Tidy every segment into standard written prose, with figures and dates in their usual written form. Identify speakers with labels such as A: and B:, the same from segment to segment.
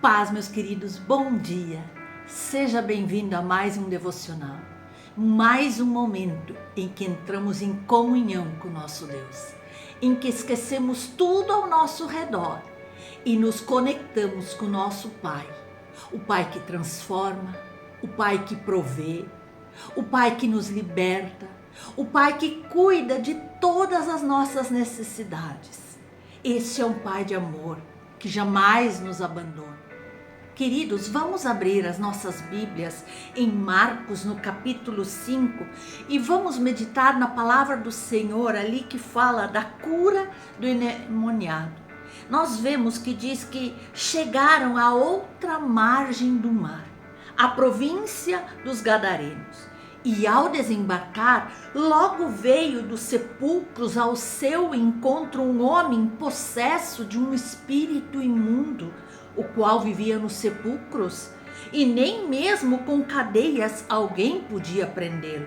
A: paz, meus queridos, bom dia. Seja bem-vindo a mais um devocional, mais um momento em que entramos em comunhão com nosso Deus, em que esquecemos tudo ao nosso redor e nos conectamos com nosso Pai, o Pai que transforma, o Pai que provê, o Pai que nos liberta, o Pai que cuida de todas as nossas necessidades. Esse é um Pai de amor que jamais nos abandona. Queridos, vamos abrir as nossas Bíblias em Marcos, no capítulo 5, e vamos meditar na palavra do Senhor ali que fala da cura do endemoniado. Nós vemos que diz que chegaram à outra margem do mar, a província dos Gadarenos. E ao desembarcar, logo veio dos sepulcros ao seu encontro um homem possesso de um espírito imundo, o qual vivia nos sepulcros, e nem mesmo com cadeias alguém podia prendê-lo,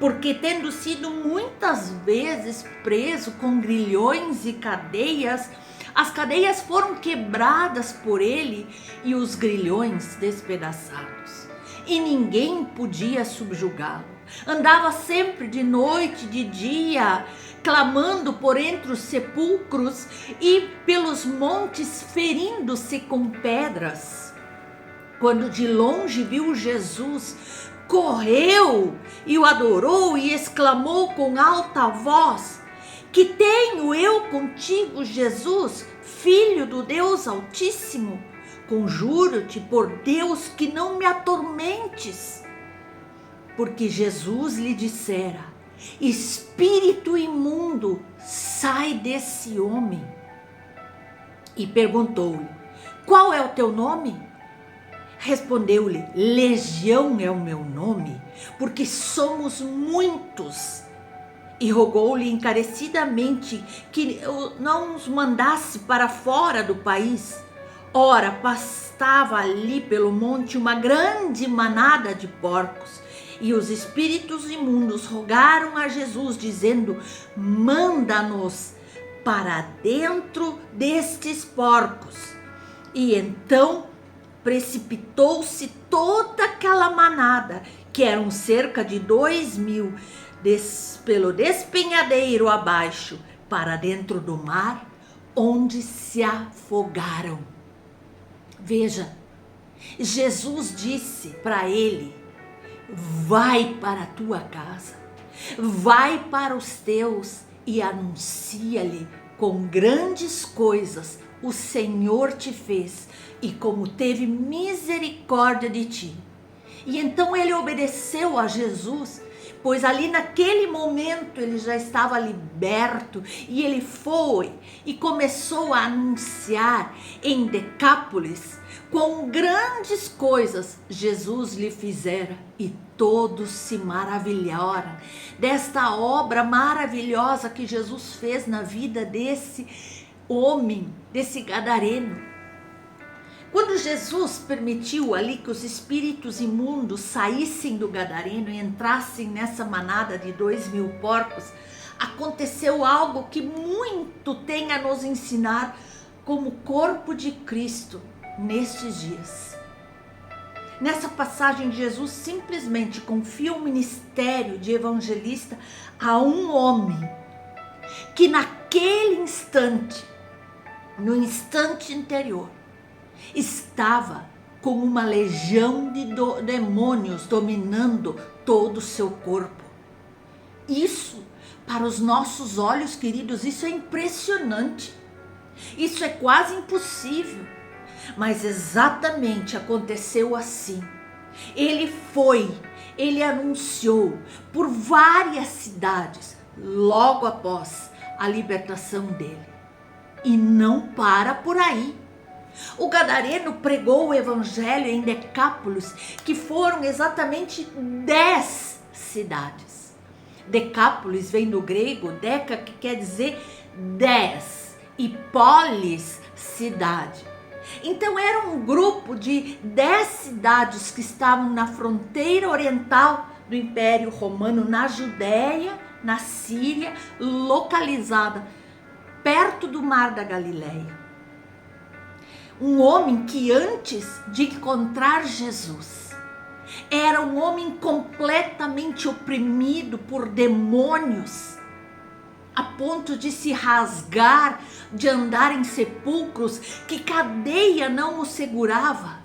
A: porque tendo sido muitas vezes preso com grilhões e cadeias, as cadeias foram quebradas por ele e os grilhões despedaçados. E ninguém podia subjugá-lo. Andava sempre de noite, de dia, clamando por entre os sepulcros e pelos montes, ferindo-se com pedras. Quando de longe viu Jesus, correu e o adorou e exclamou com alta voz: "Que tenho eu contigo, Jesus, Filho do Deus Altíssimo? Conjuro-te por Deus que não me atormentes." Porque Jesus lhe dissera: "Espírito imundo, sai desse homem." E perguntou-lhe: "Qual é o teu nome?" Respondeu-lhe: "Legião é o meu nome, porque somos muitos." E rogou-lhe encarecidamente que não os mandasse para fora do país. Ora, pastava ali pelo monte uma grande manada de porcos, e os espíritos imundos rogaram a Jesus, dizendo: "Manda-nos para dentro destes porcos." E então precipitou-se toda aquela manada, que eram cerca de 2.000, pelo despenhadeiro abaixo, para dentro do mar, onde se afogaram. Veja, Jesus disse para ele: "Vai para a tua casa, vai para os teus e anuncia-lhe com grandes coisas o Senhor te fez e como teve misericórdia de ti." E então ele obedeceu a Jesus, pois ali naquele momento ele já estava liberto, e ele foi e começou a anunciar em Decápolis quão grandes coisas Jesus lhe fizera, e todos se maravilharam desta obra maravilhosa que Jesus fez na vida desse homem, desse gadareno. Quando Jesus permitiu ali que os espíritos imundos saíssem do gadareno e entrassem nessa manada de 2.000 porcos, aconteceu algo que muito tem a nos ensinar como corpo de Cristo nestes dias. Nessa passagem, Jesus simplesmente confia o ministério de evangelista a um homem que naquele instante, no instante anterior, estava com uma legião de demônios dominando todo o seu corpo. Isso, para os nossos olhos, queridos, isso é impressionante. Isso é quase impossível. Mas exatamente aconteceu assim. Ele anunciou por várias cidades logo após a libertação dele. E não para por aí. O gadareno pregou o evangelho em Decápolis, que foram exatamente 10 cidades. Decápolis vem do grego deca, que quer dizer 10, e polis, cidade. Então era um grupo de 10 cidades que estavam na fronteira oriental do Império Romano, na Judéia, na Síria, localizada perto do Mar da Galileia. Um homem que antes de encontrar Jesus, era um homem completamente oprimido por demônios, a ponto de se rasgar, de andar em sepulcros, que cadeia não o segurava.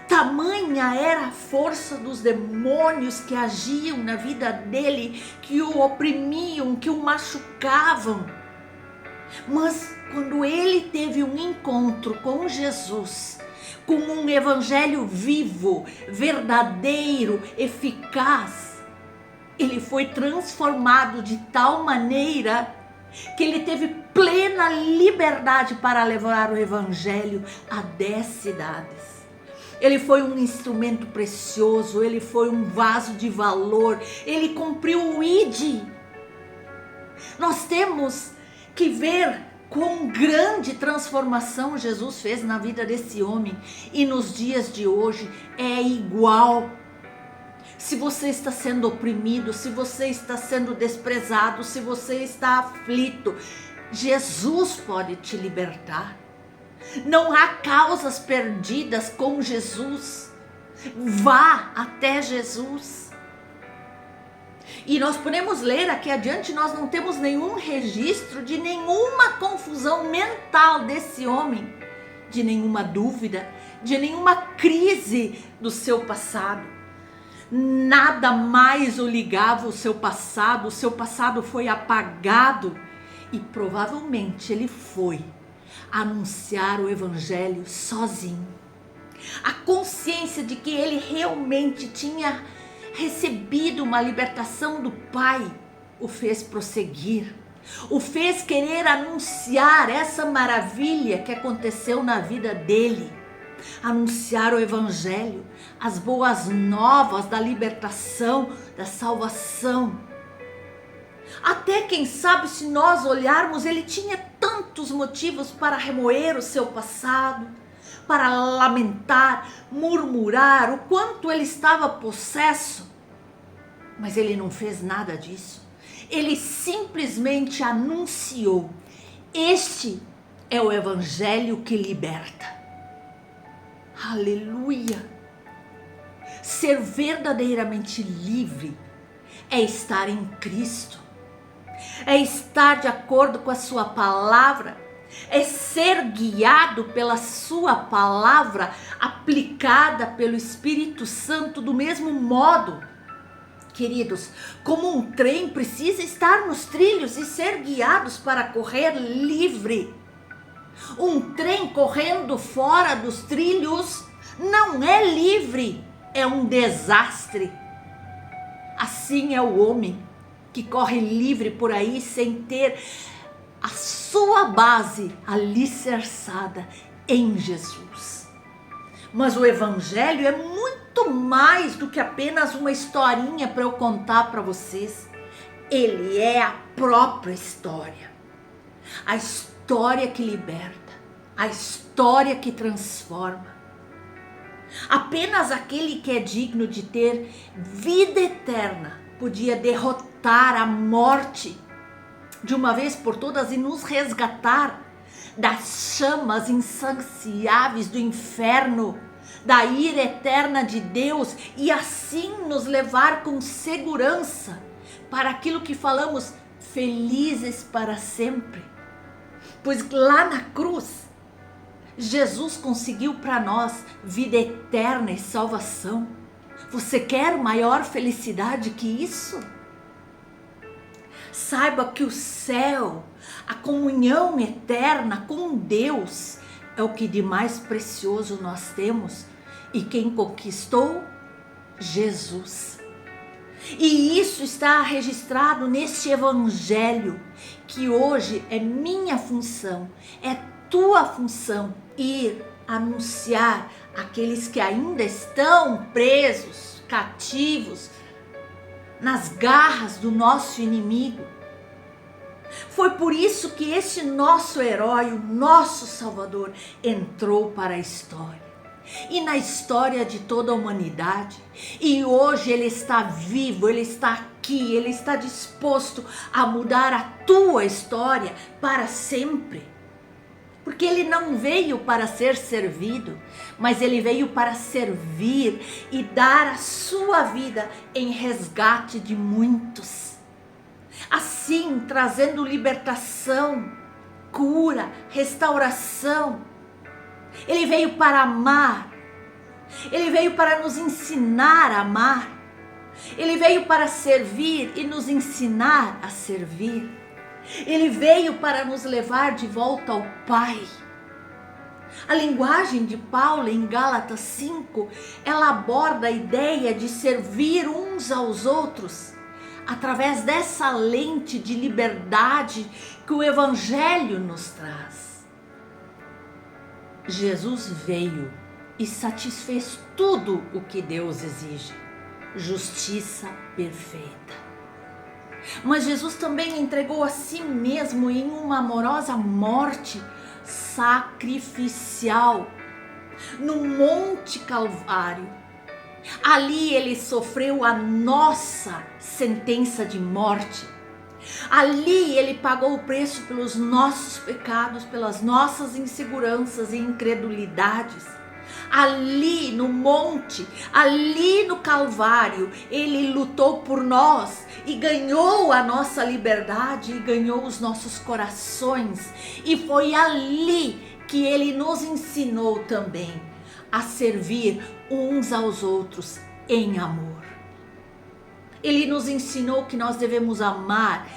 A: Tamanha era a força dos demônios que agiam na vida dele, que o oprimiam, que o machucavam. Mas quando ele teve um encontro com Jesus, com um evangelho vivo, verdadeiro, eficaz, ele foi transformado de tal maneira que ele teve plena liberdade para levar o evangelho a 10 cidades. Ele foi um instrumento precioso, ele foi um vaso de valor, ele cumpriu o ID. Nós temos que ver quão grande transformação Jesus fez na vida desse homem, e nos dias de hoje é igual. Se você está sendo oprimido, se você está sendo desprezado, se você está aflito, Jesus pode te libertar. Não há causas perdidas com Jesus. Vá até Jesus. E nós podemos ler aqui adiante, nós não temos nenhum registro de nenhuma confusão mental desse homem, de nenhuma dúvida, de nenhuma crise do seu passado. Nada mais o ligava ao seu passado foi apagado, e provavelmente ele foi anunciar o evangelho sozinho. A consciência de que ele realmente tinha recebido uma libertação do Pai o fez prosseguir, o fez querer anunciar essa maravilha que aconteceu na vida dele, anunciar o evangelho, as boas novas da libertação, da salvação. Até quem sabe, se nós olharmos, ele tinha tantos motivos para remoer o seu passado, para lamentar, murmurar o quanto ele estava possesso, mas ele não fez nada disso. Ele simplesmente anunciou: este é o evangelho que liberta. Aleluia! Ser verdadeiramente livre é estar em Cristo, é estar de acordo com a sua palavra, é ser guiado pela sua palavra, aplicada pelo Espírito Santo do mesmo modo. Queridos, como um trem precisa estar nos trilhos e ser guiados para correr livre. Um trem correndo fora dos trilhos não é livre, é um desastre. Assim é o homem que corre livre por aí sem ter a sua base alicerçada em Jesus. Mas o evangelho é muito mais do que apenas uma historinha para eu contar para vocês. Ele é a própria história. A história que liberta, a história que transforma. Apenas aquele que é digno de ter vida eterna podia derrotar a morte de uma vez por todas e nos resgatar das chamas insaciáveis do inferno, da ira eterna de Deus, e assim nos levar com segurança para aquilo que falamos, felizes para sempre. Pois lá na cruz, Jesus conseguiu para nós vida eterna e salvação. Você quer maior felicidade que isso? Saiba que o céu, a comunhão eterna com Deus, é o que de mais precioso nós temos. E quem conquistou? Jesus. E isso está registrado neste evangelho, que hoje é minha função, é tua função, ir anunciar aqueles que ainda estão presos, cativos, nas garras do nosso inimigo. Foi por isso que este nosso herói, o nosso Salvador, entrou para a história. E na história de toda a humanidade. E hoje ele está vivo, ele está aqui, ele está disposto a mudar a tua história para sempre. Porque ele não veio para ser servido, mas ele veio para servir e dar a sua vida em resgate de muitos. Assim, trazendo libertação, cura, restauração. Ele veio para amar. Ele veio para nos ensinar a amar. Ele veio para servir e nos ensinar a servir. Ele veio para nos levar de volta ao Pai. A linguagem de Paulo em Gálatas 5, ela aborda a ideia de servir uns aos outros através dessa lente de liberdade que o Evangelho nos traz. Jesus veio e satisfez tudo o que Deus exige. Justiça perfeita. Mas Jesus também entregou a si mesmo em uma amorosa morte sacrificial no Monte Calvário. Ali ele sofreu a nossa sentença de morte. Ali ele pagou o preço pelos nossos pecados, pelas nossas inseguranças e incredulidades. Ali no monte, ali no Calvário, ele lutou por nós e ganhou a nossa liberdade e ganhou os nossos corações. E foi ali que ele nos ensinou também a servir uns aos outros em amor. Ele nos ensinou que nós devemos amar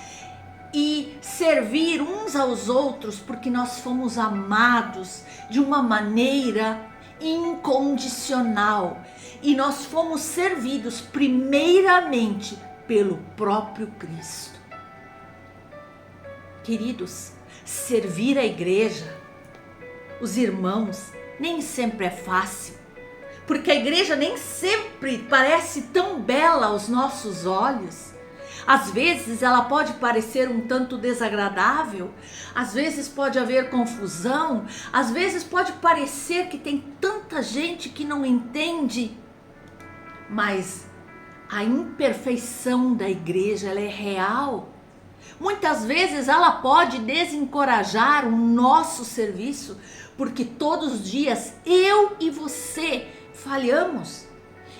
A: e servir uns aos outros porque nós fomos amados de uma maneira incondicional e nós fomos servidos primeiramente pelo próprio Cristo. Queridos, servir a igreja, os irmãos, nem sempre é fácil, porque a igreja nem sempre parece tão bela aos nossos olhos. Às vezes ela pode parecer um tanto desagradável, às vezes pode haver confusão, às vezes pode parecer que tem tanta gente que não entende, mas a imperfeição da igreja, ela é real. Muitas vezes ela pode desencorajar o nosso serviço, porque todos os dias eu e você falhamos,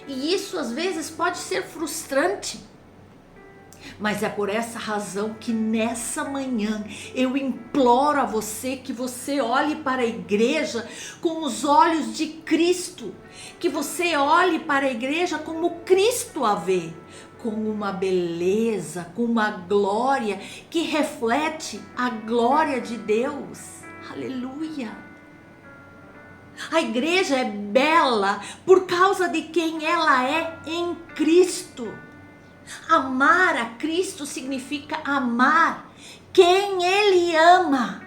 A: e isso às vezes pode ser frustrante. Mas é por essa razão que nessa manhã eu imploro a você que você olhe para a igreja com os olhos de Cristo, que você olhe para a igreja como Cristo a vê, com uma beleza, com uma glória que reflete a glória de Deus. Aleluia! A igreja é bela por causa de quem ela é em Cristo. Amar a Cristo significa amar quem Ele ama.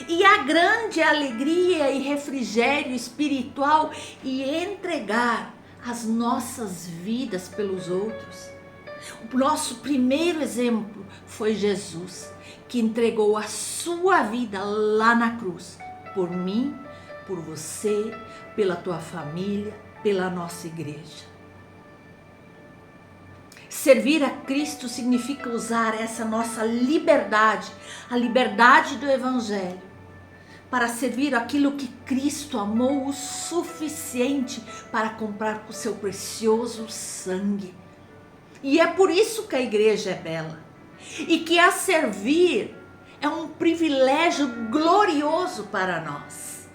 A: E a grande alegria e refrigério espiritual e entregar as nossas vidas pelos outros. O nosso primeiro exemplo foi Jesus, que entregou a sua vida lá na cruz, por mim, por você, pela tua família, pela nossa igreja. Servir a Cristo significa usar essa nossa liberdade, a liberdade do Evangelho, para servir aquilo que Cristo amou o suficiente para comprar com o seu precioso sangue. E é por isso que a igreja é bela. E que a servir é um privilégio glorioso para nós.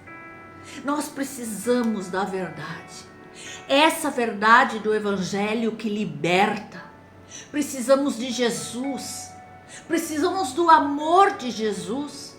A: Nós precisamos da verdade. Essa verdade do Evangelho que liberta. Precisamos de Jesus. Precisamos do amor de Jesus.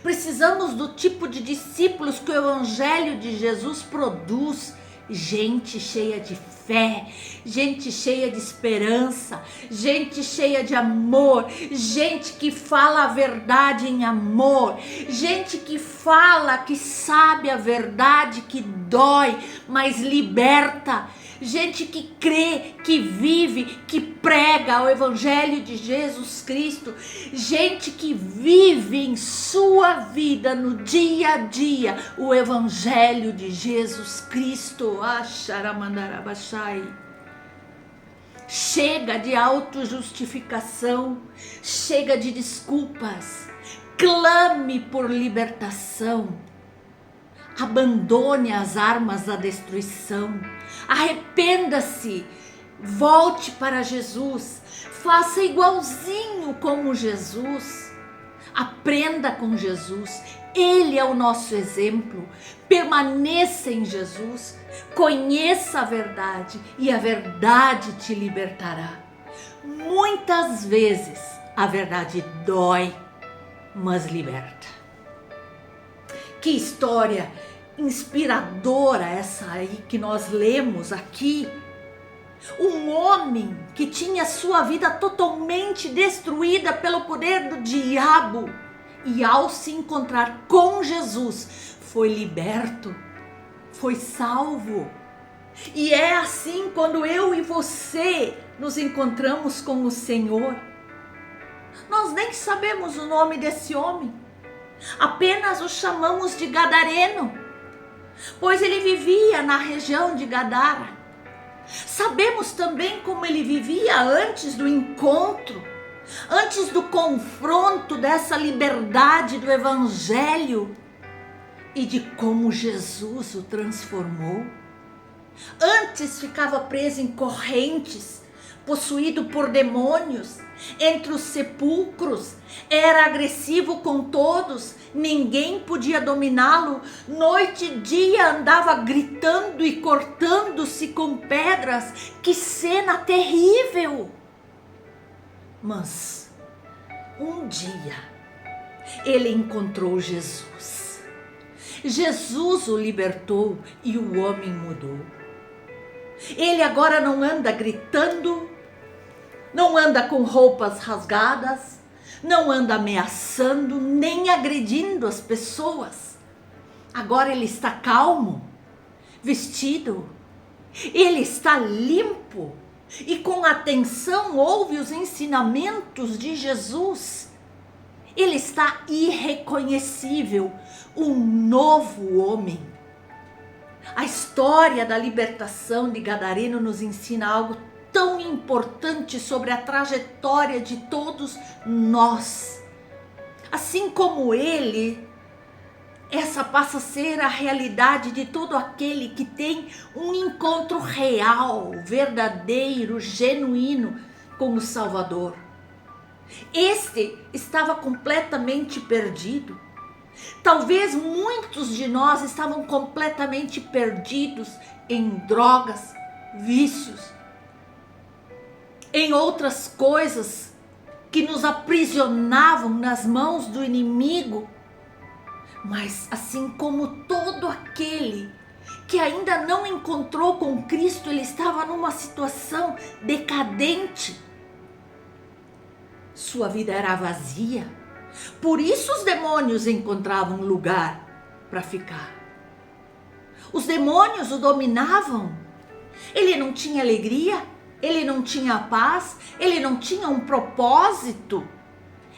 A: Precisamos do tipo de discípulos que o Evangelho de Jesus produz. Gente cheia de fé, gente cheia de esperança, gente cheia de amor, gente que fala a verdade em amor, gente que fala, que sabe a verdade que dói, mas liberta. Gente que crê, que vive, que prega o Evangelho de Jesus Cristo. Gente que vive em sua vida, no dia a dia, o Evangelho de Jesus Cristo. Chega de autojustificação, chega de desculpas. clame por libertação. Abandone as armas da destruição. Arrependa-se. Volte para Jesus. Faça igualzinho como Jesus. Aprenda com Jesus. Ele é o nosso exemplo. Permaneça em Jesus. Conheça a verdade e a verdade te libertará. Muitas vezes a verdade dói, mas liberta. Que história inspiradora essa aí que nós lemos aqui. Um homem que tinha sua vida totalmente destruída pelo poder do diabo e ao se encontrar com Jesus foi liberto, foi salvo. E é assim quando eu e você nos encontramos com o Senhor. Nós nem sabemos o nome desse homem, apenas o chamamos de Gadareno, pois ele vivia na região de Gadara. Sabemos também como ele vivia antes do encontro, antes do confronto dessa liberdade do Evangelho e de como Jesus o transformou. Antes ficava preso em correntes, possuído por demônios, entre os sepulcros, era agressivo com todos, ninguém podia dominá-lo, noite e dia andava gritando e cortando-se com pedras, que cena terrível! Mas, um dia, ele encontrou Jesus. Jesus o libertou e o homem mudou. Ele agora não anda gritando, não anda com roupas rasgadas, não anda ameaçando, nem agredindo as pessoas. Agora ele está calmo, vestido, ele está limpo e com atenção ouve os ensinamentos de Jesus. Ele está irreconhecível, um novo homem. A história da libertação de Gadareno nos ensina algo tão importante sobre a trajetória de todos nós. Assim como ele, essa passa a ser a realidade de todo aquele que tem um encontro real, verdadeiro, genuíno com o Salvador. Este estava completamente perdido. Talvez muitos de nós estavam completamente perdidos em drogas, vícios, em outras coisas que nos aprisionavam nas mãos do inimigo. Mas assim como todo aquele que ainda não encontrou com Cristo, ele estava numa situação decadente. Sua vida era vazia. Por isso os demônios encontravam lugar para ficar. Os demônios o dominavam. Ele não tinha alegria, ele não tinha paz, ele não tinha um propósito.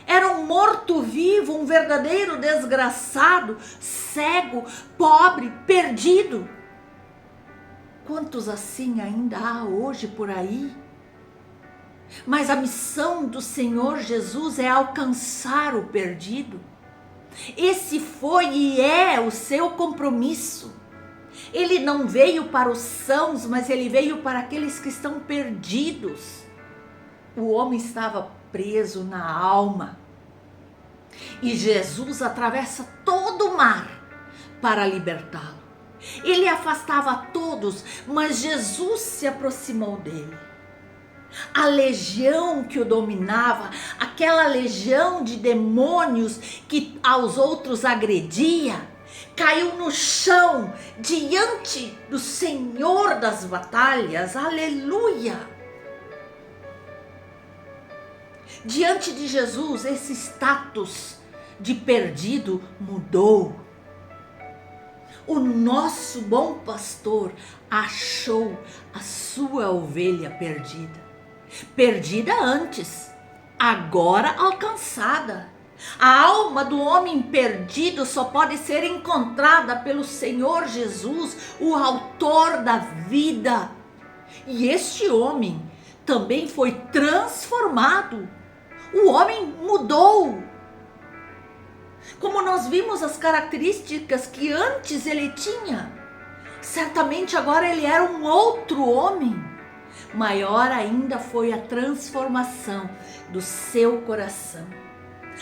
A: Era um morto-vivo, um verdadeiro desgraçado, cego, pobre, perdido. Quantos assim ainda há hoje por aí? Mas a missão do Senhor Jesus é alcançar o perdido. Esse foi e é o seu compromisso. Ele não veio para os sãos, mas ele veio para aqueles que estão perdidos. O homem estava preso na alma. E Jesus atravessa todo o mar para libertá-lo. Ele afastava todos, mas Jesus se aproximou dele. A legião que o dominava, aquela legião de demônios que aos outros agredia, caiu no chão diante do Senhor das batalhas. Aleluia! Diante de Jesus, esse status de perdido mudou. O nosso bom pastor achou a sua ovelha perdida. Perdida antes, agora alcançada. A alma do homem perdido só pode ser encontrada pelo Senhor Jesus, o autor da vida. E este homem também foi transformado. O homem mudou. Como nós vimos as características que antes ele tinha, certamente agora ele era um outro homem. Maior ainda foi a transformação do seu coração.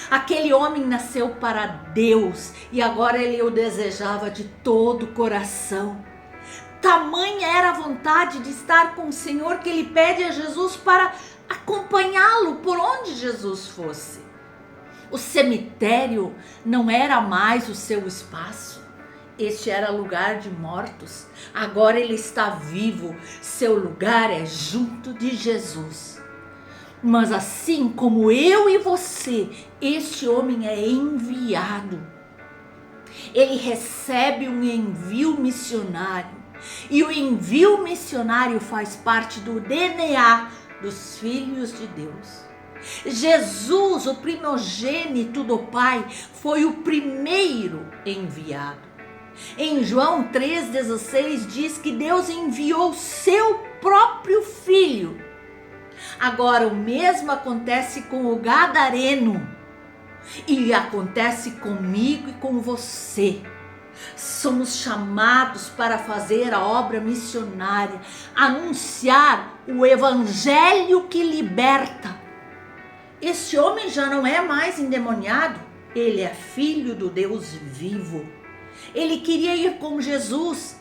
A: Aquele homem nasceu para Deus e agora ele o desejava de todo o coração. Tamanha era a vontade de estar com o Senhor que ele pede a Jesus para acompanhá-lo por onde Jesus fosse. O cemitério não era mais o seu espaço. Este era lugar de mortos. Agora ele está vivo. Seu lugar é junto de Jesus. Mas assim como eu e você, este homem é enviado. Ele recebe um envio missionário. E o envio missionário faz parte do DNA dos filhos de Deus. Jesus, o primogênito do Pai, foi o primeiro enviado. Em João 3,16 diz que Deus enviou seu próprio filho. Agora o mesmo acontece com o gadareno e acontece comigo e com você. Somos chamados para fazer a obra missionária, anunciar o evangelho que liberta. Este homem já não é mais endemoniado, ele é filho do Deus vivo. Ele queria ir com Jesus,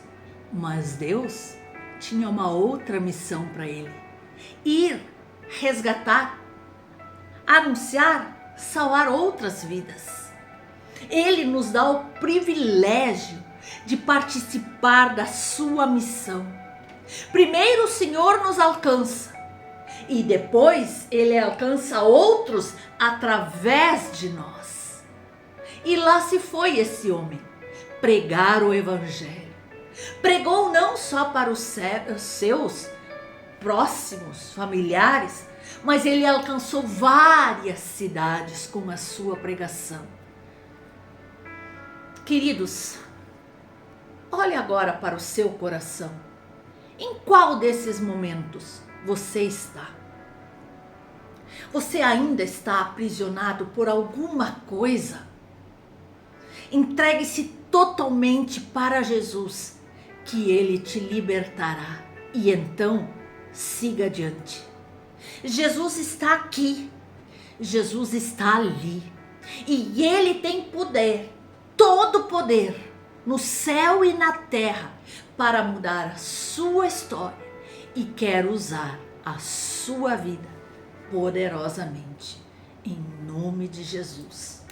A: mas Deus tinha uma outra missão para ele: ir resgatar, anunciar, salvar outras vidas. Ele nos dá o privilégio de participar da sua missão. Primeiro o Senhor nos alcança e depois Ele alcança outros através de nós. E lá se foi esse homem, pregar o Evangelho. Pregou não só para os seus próximos, familiares, mas ele alcançou várias cidades com a sua pregação. Queridos, olhe agora para o seu coração. Em qual desses momentos você está? Você ainda está aprisionado por alguma coisa? Entregue-se totalmente para Jesus, que Ele te libertará. E então, siga adiante. Jesus está aqui. Jesus está ali. E Ele tem poder, todo poder, no céu e na terra, para mudar a sua história e quer usar a sua vida poderosamente, em nome de Jesus.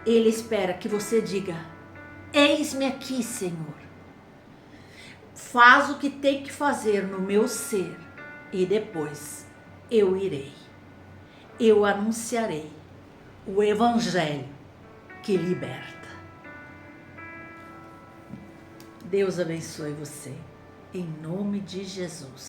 A: Ele espera que você diga: eis-me aqui, Senhor. Faz o que tem que fazer no meu ser e depois eu irei. Eu anunciarei o Evangelho que liberta. Deus abençoe você, em nome de Jesus.